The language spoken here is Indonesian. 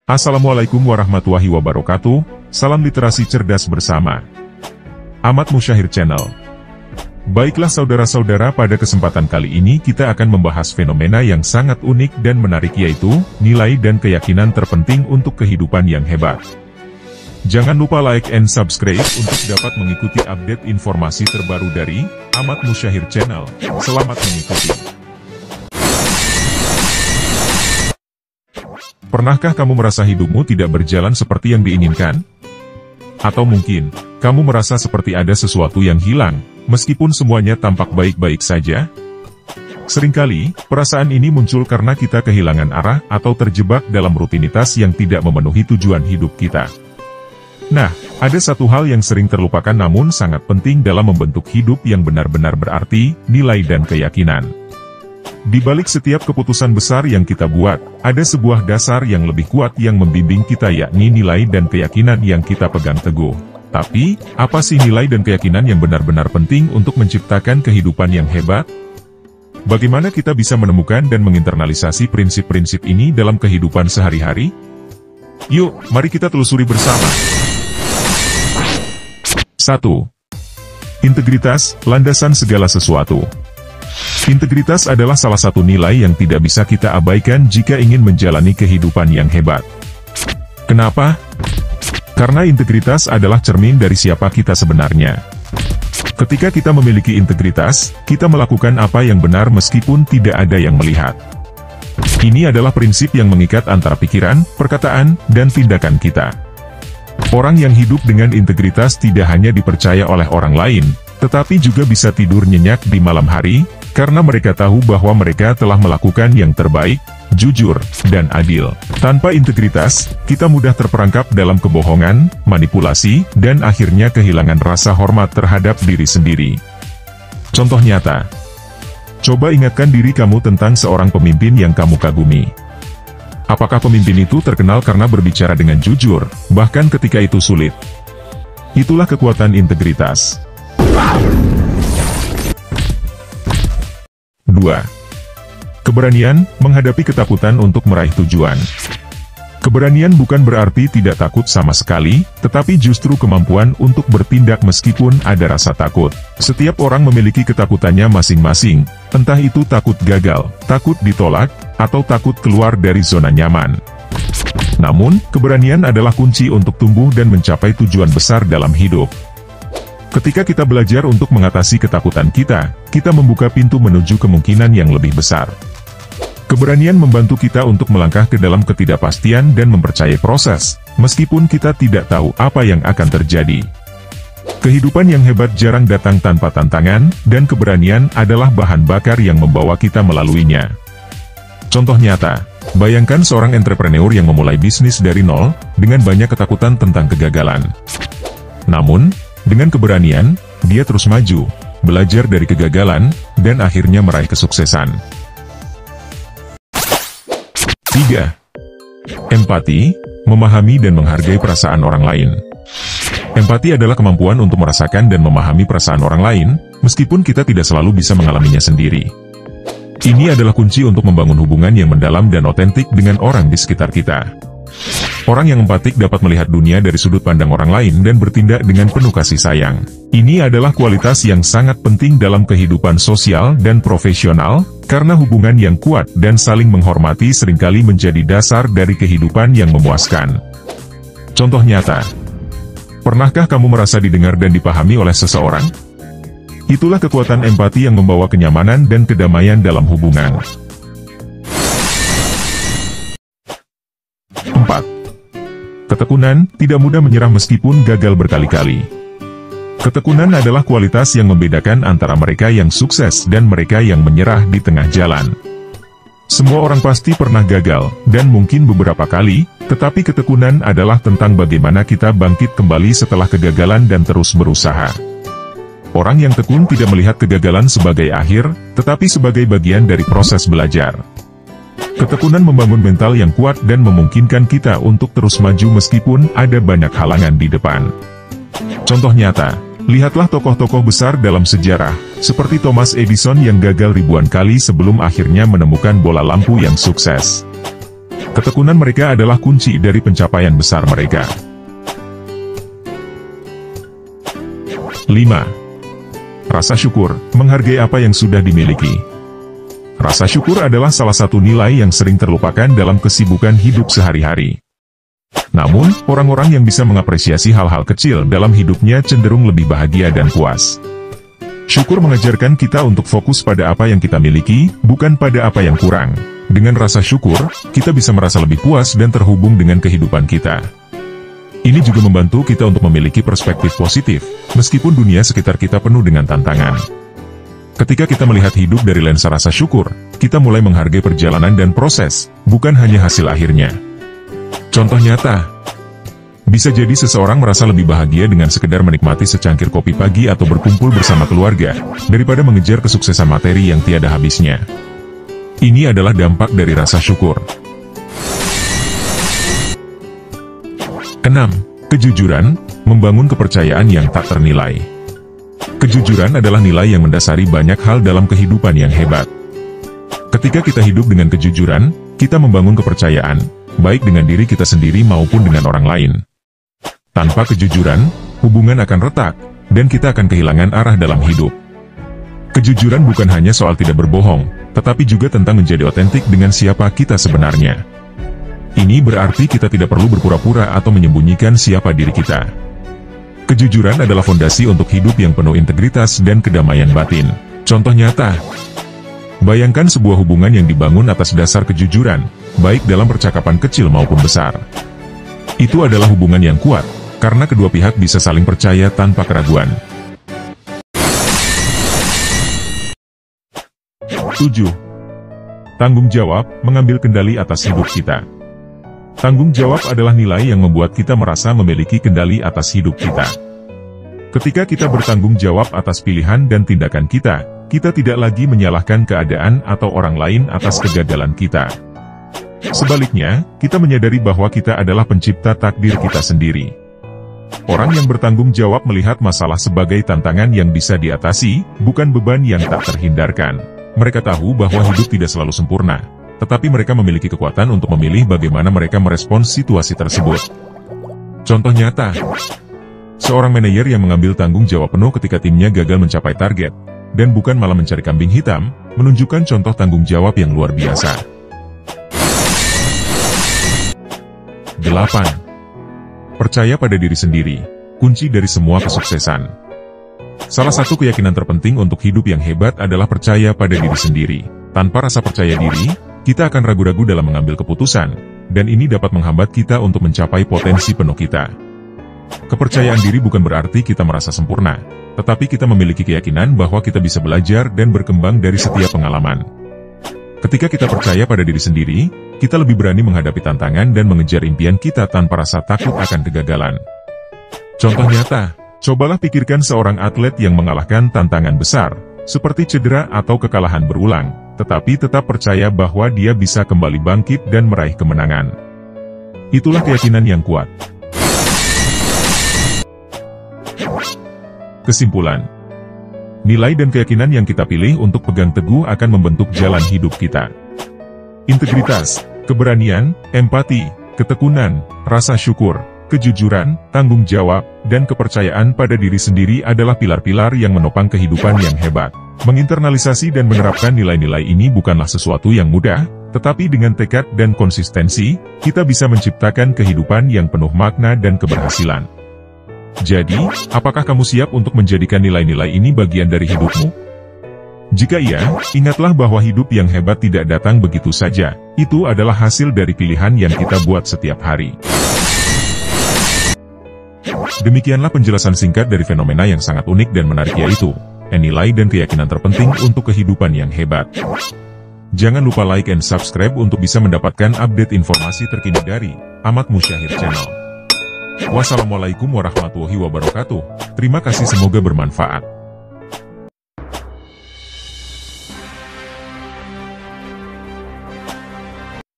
Assalamualaikum warahmatullahi wabarakatuh, salam literasi cerdas bersama Ahmad Musyahir Channel. Baiklah saudara-saudara, pada kesempatan kali ini kita akan membahas fenomena yang sangat unik dan menarik, yaitu nilai dan keyakinan terpenting untuk kehidupan yang hebat. Jangan lupa like and subscribe untuk dapat mengikuti update informasi terbaru dari Ahmad Musyahir Channel. Selamat mengikuti. Pernahkah kamu merasa hidupmu tidak berjalan seperti yang diinginkan? Atau mungkin, kamu merasa seperti ada sesuatu yang hilang, meskipun semuanya tampak baik-baik saja? Seringkali, perasaan ini muncul karena kita kehilangan arah atau terjebak dalam rutinitas yang tidak memenuhi tujuan hidup kita. Nah, ada satu hal yang sering terlupakan namun sangat penting dalam membentuk hidup yang benar-benar berarti, nilai dan keyakinan. Di balik setiap keputusan besar yang kita buat, ada sebuah dasar yang lebih kuat yang membimbing kita, yakni nilai dan keyakinan yang kita pegang teguh. Tapi, apa sih nilai dan keyakinan yang benar-benar penting untuk menciptakan kehidupan yang hebat? Bagaimana kita bisa menemukan dan menginternalisasi prinsip-prinsip ini dalam kehidupan sehari-hari? Yuk, mari kita telusuri bersama. 1. Integritas, landasan segala sesuatu. Integritas adalah salah satu nilai yang tidak bisa kita abaikan jika ingin menjalani kehidupan yang hebat. Kenapa? Karena integritas adalah cermin dari siapa kita sebenarnya. Ketika kita memiliki integritas, kita melakukan apa yang benar meskipun tidak ada yang melihat. Ini adalah prinsip yang mengikat antara pikiran, perkataan, dan tindakan kita. Orang yang hidup dengan integritas tidak hanya dipercaya oleh orang lain, tetapi juga bisa tidur nyenyak di malam hari, karena mereka tahu bahwa mereka telah melakukan yang terbaik, jujur, dan adil. Tanpa integritas, kita mudah terperangkap dalam kebohongan, manipulasi, dan akhirnya kehilangan rasa hormat terhadap diri sendiri. Contoh nyata. Coba ingatkan diri kamu tentang seorang pemimpin yang kamu kagumi. Apakah pemimpin itu terkenal karena berbicara dengan jujur, bahkan ketika itu sulit? Itulah kekuatan integritas. 2. Keberanian, menghadapi ketakutan untuk meraih tujuan. Keberanian bukan berarti tidak takut sama sekali, tetapi justru kemampuan untuk bertindak meskipun ada rasa takut. Setiap orang memiliki ketakutannya masing-masing, entah itu takut gagal, takut ditolak, atau takut keluar dari zona nyaman. Namun, keberanian adalah kunci untuk tumbuh dan mencapai tujuan besar dalam hidup. Ketika kita belajar untuk mengatasi ketakutan kita membuka pintu menuju kemungkinan yang lebih besar. Keberanian membantu kita untuk melangkah ke dalam ketidakpastian dan mempercayai proses, meskipun kita tidak tahu apa yang akan terjadi. Kehidupan yang hebat jarang datang tanpa tantangan, dan keberanian adalah bahan bakar yang membawa kita melaluinya. Contoh nyata, bayangkan seorang entrepreneur yang memulai bisnis dari nol, dengan banyak ketakutan tentang kegagalan. Namun, dengan keberanian, dia terus maju, belajar dari kegagalan, dan akhirnya meraih kesuksesan. 3. Empati, memahami dan menghargai perasaan orang lain. Empati adalah kemampuan untuk merasakan dan memahami perasaan orang lain, meskipun kita tidak selalu bisa mengalaminya sendiri. Ini adalah kunci untuk membangun hubungan yang mendalam dan otentik dengan orang di sekitar kita. Orang yang empatik dapat melihat dunia dari sudut pandang orang lain dan bertindak dengan penuh kasih sayang. Ini adalah kualitas yang sangat penting dalam kehidupan sosial dan profesional, karena hubungan yang kuat dan saling menghormati seringkali menjadi dasar dari kehidupan yang memuaskan. Contoh nyata. Pernahkah kamu merasa didengar dan dipahami oleh seseorang? Itulah kekuatan empati yang membawa kenyamanan dan kedamaian dalam hubungan. 4. Ketekunan, tidak mudah menyerah meskipun gagal berkali-kali. Ketekunan adalah kualitas yang membedakan antara mereka yang sukses dan mereka yang menyerah di tengah jalan. Semua orang pasti pernah gagal, dan mungkin beberapa kali, tetapi ketekunan adalah tentang bagaimana kita bangkit kembali setelah kegagalan dan terus berusaha. Orang yang tekun tidak melihat kegagalan sebagai akhir, tetapi sebagai bagian dari proses belajar. Ketekunan membangun mental yang kuat dan memungkinkan kita untuk terus maju meskipun ada banyak halangan di depan. Contoh nyata, lihatlah tokoh-tokoh besar dalam sejarah, seperti Thomas Edison yang gagal ribuan kali sebelum akhirnya menemukan bola lampu yang sukses. Ketekunan mereka adalah kunci dari pencapaian besar mereka. 5. Rasa syukur, menghargai apa yang sudah dimiliki. Rasa syukur adalah salah satu nilai yang sering terlupakan dalam kesibukan hidup sehari-hari. Namun, orang-orang yang bisa mengapresiasi hal-hal kecil dalam hidupnya cenderung lebih bahagia dan puas. Syukur mengajarkan kita untuk fokus pada apa yang kita miliki, bukan pada apa yang kurang. Dengan rasa syukur, kita bisa merasa lebih puas dan terhubung dengan kehidupan kita. Ini juga membantu kita untuk memiliki perspektif positif, meskipun dunia sekitar kita penuh dengan tantangan. Ketika kita melihat hidup dari lensa rasa syukur, kita mulai menghargai perjalanan dan proses, bukan hanya hasil akhirnya. Contoh nyata, bisa jadi seseorang merasa lebih bahagia dengan sekedar menikmati secangkir kopi pagi atau berkumpul bersama keluarga, daripada mengejar kesuksesan materi yang tiada habisnya. Ini adalah dampak dari rasa syukur. 6. Kejujuran, membangun kepercayaan yang tak ternilai. Kejujuran adalah nilai yang mendasari banyak hal dalam kehidupan yang hebat. Ketika kita hidup dengan kejujuran, kita membangun kepercayaan, baik dengan diri kita sendiri maupun dengan orang lain. Tanpa kejujuran, hubungan akan retak, dan kita akan kehilangan arah dalam hidup. Kejujuran bukan hanya soal tidak berbohong, tetapi juga tentang menjadi otentik dengan siapa kita sebenarnya. Ini berarti kita tidak perlu berpura-pura atau menyembunyikan siapa diri kita. Kejujuran adalah fondasi untuk hidup yang penuh integritas dan kedamaian batin. Contoh nyata, bayangkan sebuah hubungan yang dibangun atas dasar kejujuran, baik dalam percakapan kecil maupun besar. Itu adalah hubungan yang kuat, karena kedua pihak bisa saling percaya tanpa keraguan. 7. Tanggung jawab, mengambil kendali atas hidup kita. Tanggung jawab adalah nilai yang membuat kita merasa memiliki kendali atas hidup kita. Ketika kita bertanggung jawab atas pilihan dan tindakan kita, kita tidak lagi menyalahkan keadaan atau orang lain atas kegagalan kita. Sebaliknya, kita menyadari bahwa kita adalah pencipta takdir kita sendiri. Orang yang bertanggung jawab melihat masalah sebagai tantangan yang bisa diatasi, bukan beban yang tak terhindarkan. Mereka tahu bahwa hidup tidak selalu sempurna, tetapi mereka memiliki kekuatan untuk memilih bagaimana mereka merespons situasi tersebut. Contoh nyata, seorang manajer yang mengambil tanggung jawab penuh ketika timnya gagal mencapai target, dan bukan malah mencari kambing hitam, menunjukkan contoh tanggung jawab yang luar biasa. 8. Percaya pada diri sendiri, kunci dari semua kesuksesan. Salah satu keyakinan terpenting untuk hidup yang hebat adalah percaya pada diri sendiri. Tanpa rasa percaya diri, kita akan ragu-ragu dalam mengambil keputusan, dan ini dapat menghambat kita untuk mencapai potensi penuh kita. Kepercayaan diri bukan berarti kita merasa sempurna, tetapi kita memiliki keyakinan bahwa kita bisa belajar dan berkembang dari setiap pengalaman. Ketika kita percaya pada diri sendiri, kita lebih berani menghadapi tantangan dan mengejar impian kita tanpa rasa takut akan kegagalan. Contoh nyata, cobalah pikirkan seorang atlet yang mengalahkan tantangan besar, seperti cedera atau kekalahan berulang, tetapi tetap percaya bahwa dia bisa kembali bangkit dan meraih kemenangan. Itulah keyakinan yang kuat. Kesimpulan, nilai dan keyakinan yang kita pilih untuk pegang teguh akan membentuk jalan hidup kita. Integritas, keberanian, empati, ketekunan, rasa syukur, kejujuran, tanggung jawab, dan kepercayaan pada diri sendiri adalah pilar-pilar yang menopang kehidupan yang hebat. Menginternalisasi dan menerapkan nilai-nilai ini bukanlah sesuatu yang mudah, tetapi dengan tekad dan konsistensi, kita bisa menciptakan kehidupan yang penuh makna dan keberhasilan. Jadi, apakah kamu siap untuk menjadikan nilai-nilai ini bagian dari hidupmu? Jika iya, ingatlah bahwa hidup yang hebat tidak datang begitu saja. Itu adalah hasil dari pilihan yang kita buat setiap hari. Demikianlah penjelasan singkat dari fenomena yang sangat unik dan menarik, yaitu nilai dan keyakinan terpenting untuk kehidupan yang hebat. Jangan lupa like and subscribe untuk bisa mendapatkan update informasi terkini dari Ahmad Musyahir Channel. Wassalamualaikum warahmatullahi wabarakatuh. Terima kasih, semoga bermanfaat.